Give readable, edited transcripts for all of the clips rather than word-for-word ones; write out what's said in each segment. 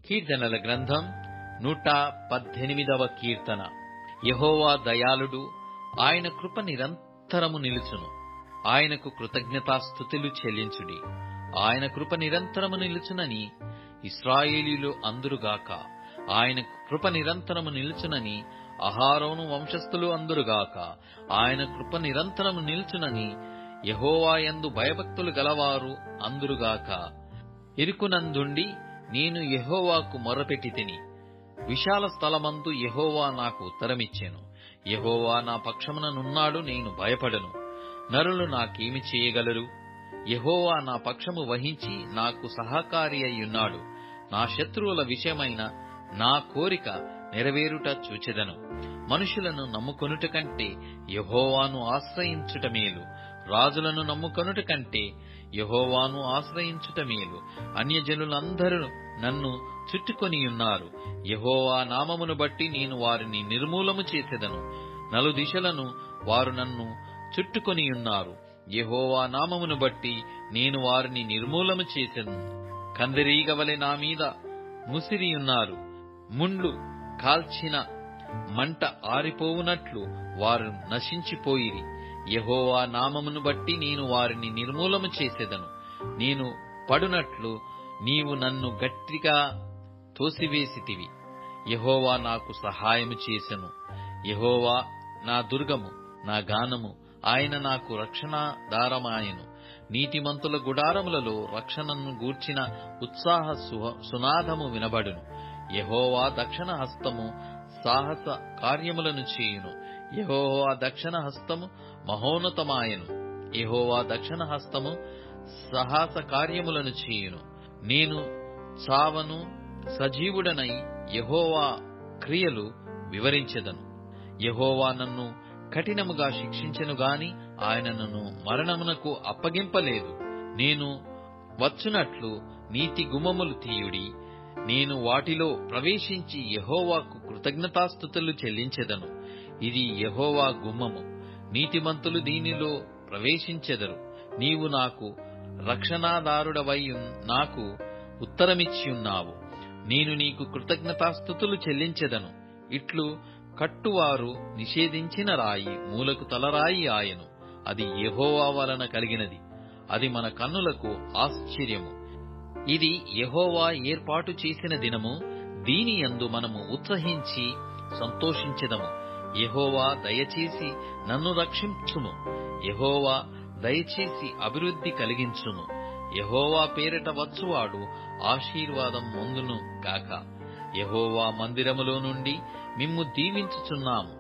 కీర్తనల గ్రంథం 118వ కీర్తన. యెహోవా దయాళుడు, ఆయన కృప నిరంతరము నిలుచును. ఆయనకు కృతజ్ఞతాస్తుతులు చెల్లించుడి. ఆయన కృప నిరంతరము నిలుచునని ఇశ్రాయేలీయులు అందురుగాక. ఆయన కృప నిరంతరము నిలుచునని అహరోను వంశస్థులు అందురుగాక. ఆయన కృప నిరంతరము నిలుచునని యెహోవా యందు భయభక్తులు గలవారు అందురుగాక. ఇరుకునందుండి నేను యెహోవాకు మొర్రపెట్టితిని. విశాల స్థలమందు యెహోవా నాకు ఉత్తరమిచ్చెను. యెహోవా నా పక్షముననున్నాడు, నేను భయపడను. నరులు నాకేమి చేయగలరు? యెహోవా నా పక్షము వహించి నాకు సహకారి అయ్యున్నాడు. నా శత్రువుల విషయమైన నా కోరిక నెరవేరుట చూచెదను. మనుషులను నమ్ముకొనుట కంటే యెహోవాను ఆశ్రయించుట మేలు. రాజులను నమ్ముకొనుట కంటే యెహోవాను ఆశ్రయించుట మేలు. అన్యజనులందరూ నన్ను చుట్టుకొనియున్నారు. యెహోవా నామమును బట్టి నేను వారిని నిర్మూలము చేసెదను. నలుదిశలను వారు నన్ను చుట్టుకొనియున్నారు. యెహోవా నామమును బట్టి నేను వారిని నిర్మూలము చేసెదను. కందిరీగ వలె నా మీద ముసిరియున్నారు. ముండ్లు కాల్చిన మంట ఆరిపోవునట్లు వారు నశించిపోయిరి. యెహోవా నామమును బట్టి నేను వారిని నిర్మూలము చేసెదను. నేను పడునట్లు నీవు నన్ను గట్టిగా తోసివేసితివి. యెహోవా నాకు సహాయము చేసెను. యెహోవా నా దుర్గము, నా గానము, ఆయన నాకు రక్షణాధారమాయెను. నీతిమంతుల గుడారములలో రక్షణను గూర్చిన ఉత్సాహ సునాదము వినబడును. యెహోవా దక్షిణ హస్తము సాహస కార్యములను చేయును. యెహోవా దక్షిణ హస్తము మహోన్నతమాయెను. యెహోవా దక్షిణ హస్తము సాహస కార్యములను చేయును. నేను చావను, సజీవుడనై యెహోవా క్రియలు వివరించెదను. యెహోవా నన్ను కఠినముగా శిక్షించెను గాని ఆయన నన్ను మరణమునకు అప్పగింపలేదు. నేను వచ్చునట్లు నీతి గుమ్మములు తీయుడి. నేను వాటిలో ప్రవేశించి యెహోవాకు కృతజ్ఞతాస్తుతులు చెల్లించెదను. ఇది యెహోవా గుమ్మము, నీతిమంతులు దీనిలో ప్రవేశించెదరు. నీవు నాకు రక్షణాదారుడవై నాకు ఉత్తరమిచ్చియున్నావు. నేను నీకు కృతజ్ఞతాస్తుతులు చెల్లించెదను. ఇట్లు కట్టువారు నిషేధించిన రాయి మూలకు తలరాయి ఆయను. అది యెహోవా వలన కలిగినది. అది మన కన్నులకు ఆశ్చర్యము. ఇది యెహోవా ఏర్పాటు చేసిన దినము. దీని యందు మనము ఉత్సహించి సంతోషించెదము. యెహోవా దయచేసి నన్ను రక్షించుము. యెహోవా దయచేసి అభివృద్ధి కలిగించుము. యెహోవా పేరిట వచ్చువాడు ఆశీర్వాదం పొందును గాక. యెహోవా మందిరములో నుండి మిమ్ము దీవించుచున్నాము.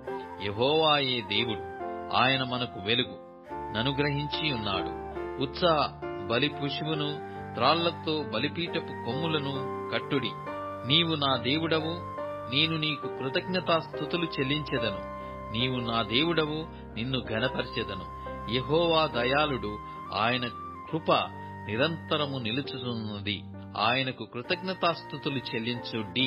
యెహోవాయే దేవుడు, ఆయన మనకు వెలుగు ననుగ్రహించి ఉన్నాడు. ఉత్సాహ బలి పుష్పును త్రాళ్లతో బలిపీఠపు కొమ్ములను కట్టుడి. నీవు నా దేవుడవు, నేను నీకు కృతజ్ఞతాస్తుతులు చెల్లించెదను. నీవు నా దేవుడవు, నిన్ను ఘనపరచెదను. యెహోవా దయాళుడు, ఆయన కృప నిరంతరము నిలుచుచున్నది. ఆయనకు కృతజ్ఞతాస్తుతులు చెల్లించుడి.